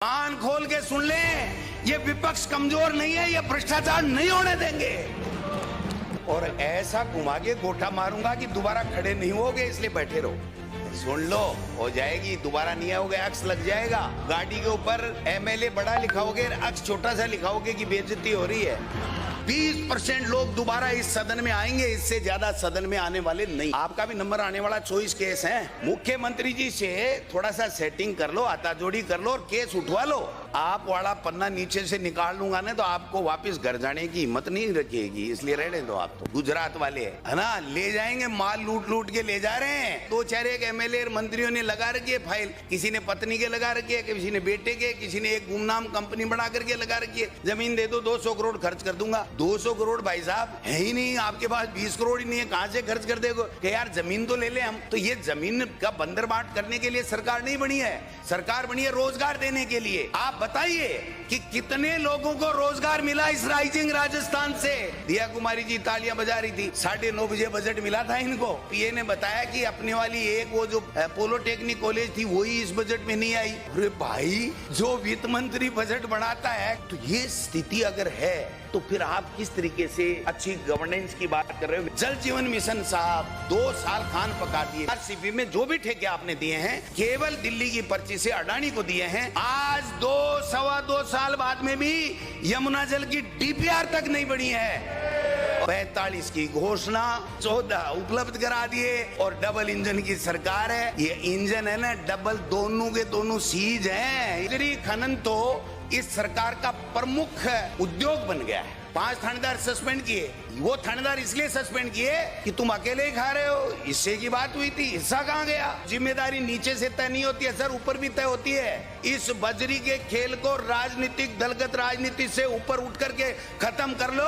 कान खोल के सुन लें, ये विपक्ष कमजोर नहीं है, ये भ्रष्टाचार नहीं होने देंगे। और ऐसा घुमा के गोटा मारूंगा कि दोबारा खड़े नहीं होगे, इसलिए बैठे रहो। सुन लो, हो जाएगी, दोबारा नहीं आओगे, अक्स लग जाएगा। गाड़ी के ऊपर एमएलए बड़ा लिखाओगे, अक्स छोटा सा लिखाओगे कि बेइज्जती हो रही है। 20% लोग दोबारा इस सदन में आएंगे, इससे ज्यादा सदन में आने वाले नहीं। आपका भी नंबर आने वाला 24 केस है। मुख्यमंत्री जी से थोड़ा सा सेटिंग कर लो, आताजोड़ी कर लो और केस उठवा लो। आप वाला पन्ना नीचे से निकाल लूंगा ना तो आपको वापस घर जाने की हिम्मत नहीं रखेगी, इसलिए रहने दो। आप तो गुजरात वाले है ना, ले जाएंगे, माल लूट लूट के ले जा रहे हैं। 2-4 एमएलए मंत्रियों ने लगा रखी है फाइल, किसी ने पत्नी के लगा रखी है, किसी ने बेटे के, किसी ने एक गुमनाम कंपनी बना करके लगा रखी है। जमीन दे दो, 200 करोड़ खर्च कर दूंगा। 200 करोड़ भाई साहब है ही नहीं, आपके पास 20 करोड़ ही नहीं है, कहां से खर्च कर देगो कि यार जमीन तो ले ले हम। तो ये जमीन का बंदर बांट करने के लिए सरकार नहीं बनी है, सरकार बनी है रोजगार देने के लिए। आप बताइए कि कितने लोगों को रोजगार मिला इस राइजिंग राजस्थान से। दिया कुमारी जी तालियां बजा रही थी, 9:30 बजे बजट मिला था इनको। पीए ने बताया कि अपने वाली एक वो जो पॉलिटेक्निक कॉलेज थी वही इस बजट में नहीं आई। अरे भाई, जो वित्त मंत्री बजट बनाता है, तो ये स्थिति अगर है तो फिर आप किस तरीके से अच्छी गवर्नेंस की बात कर रहे हो। जल जीवन मिशन साहब 2 साल खान पका दिए। आरसीपी में जो भी ठेके आपने दिए हैं केवल दिल्ली की पर्ची से अडानी को दिए हैं। आज 2-2.25 साल बाद में भी यमुना जल की डीपीआर तक नहीं बनी है। 45 की घोषणा, 14 उपलब्ध करा दिए और डबल इंजन की सरकार है। ये इंजन है ना डबल, दोनों के दोनों सीज हैं। खनन तो इस सरकार का प्रमुख उद्योग बन गया है। 5 थानेदार सस्पेंड किए, वो थानेदार इसलिए सस्पेंड किए कि तुम अकेले ही खा रहे हो, हिस्से की बात हुई थी, हिस्सा कहाँ गया। जिम्मेदारी नीचे से तय नहीं होती है सर, ऊपर भी तय होती है। इस बजरी के खेल को राजनीतिक दलगत राजनीति से ऊपर उठ करके खत्म कर लो।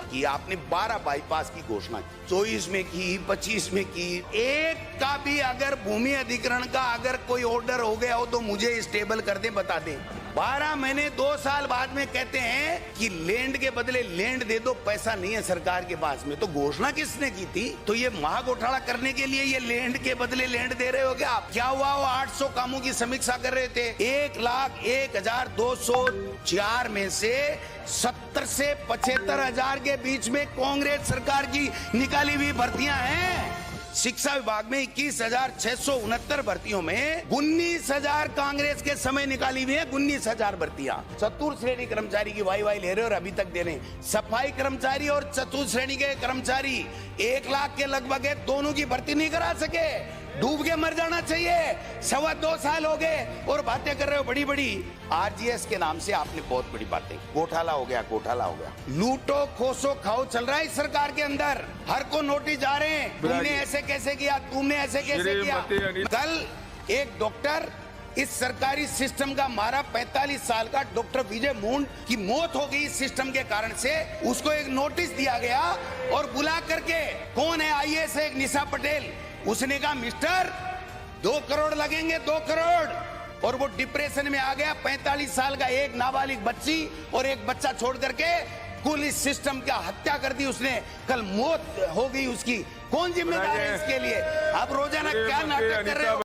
कि आपने 12 बाईपास की घोषणा की, 24 में की, 25 में की, एक का भी अगर भूमि अधिग्रहण का अगर कोई ऑर्डर हो गया हो तो मुझे स्टेबल कर दे, बता दे। 12 महीने 2 साल बाद में कहते हैं कि लैंड के बदले लैंड दे दो, पैसा नहीं है सरकार के पास में। तो घोषणा किसने की थी? तो ये महाघोटाला करने के लिए ये लैंड के बदले लैंड दे रहे हो क्या? क्या हुआ? वो 800 कामों की समीक्षा कर रहे थे। 1,01,204 में से 70 से 75 हजार के बीच में कांग्रेस सरकार की निकाली हुई भर्तियां हैं। शिक्षा विभाग में 21,669 भर्तियों में 19,000 कांग्रेस के समय निकाली हुई है। 19,000 भर्तियां। चतुर्थ श्रेणी कर्मचारी की वाई वाई ले रहे हो और अभी तक दे रहे। सफाई कर्मचारी और चतुर्थ श्रेणी के कर्मचारी 1 लाख के लगभग है, दोनों की भर्ती नहीं करा सके। डूब के मर जाना चाहिए। 2.25 साल हो गए और बातें कर रहे हो बड़ी बड़ी। आरजीएस के नाम से आपने बहुत बड़ी बातें, घोटाला हो गया, घोटाला हो गया। लूटो खोसो खाओ चल रहा है इस सरकार के अंदर। हर को नोटिस जा रहे हैं, तुमने ऐसे कैसे किया, तुमने ऐसे कैसे किया। कल एक डॉक्टर इस सरकारी सिस्टम का मारा, 45 साल का डॉक्टर विजय मूंड की मौत हो गई इस सिस्टम के कारण से। उसको एक नोटिस दिया गया और बुला करके, कौन है आईएएस है, एक निशा पटेल, उसने कहा मिस्टर 2 करोड़ लगेंगे, 2 करोड़। और वो डिप्रेशन में आ गया। 45 साल का एक नाबालिग बच्ची और एक बच्चा छोड़ करके कुल इस सिस्टम की हत्या कर दी उसने। कल मौत हो गई उसकी। कौन जिम्मेदार है इसके लिए? आप रोजाना क्या नाटक कर रहे हो?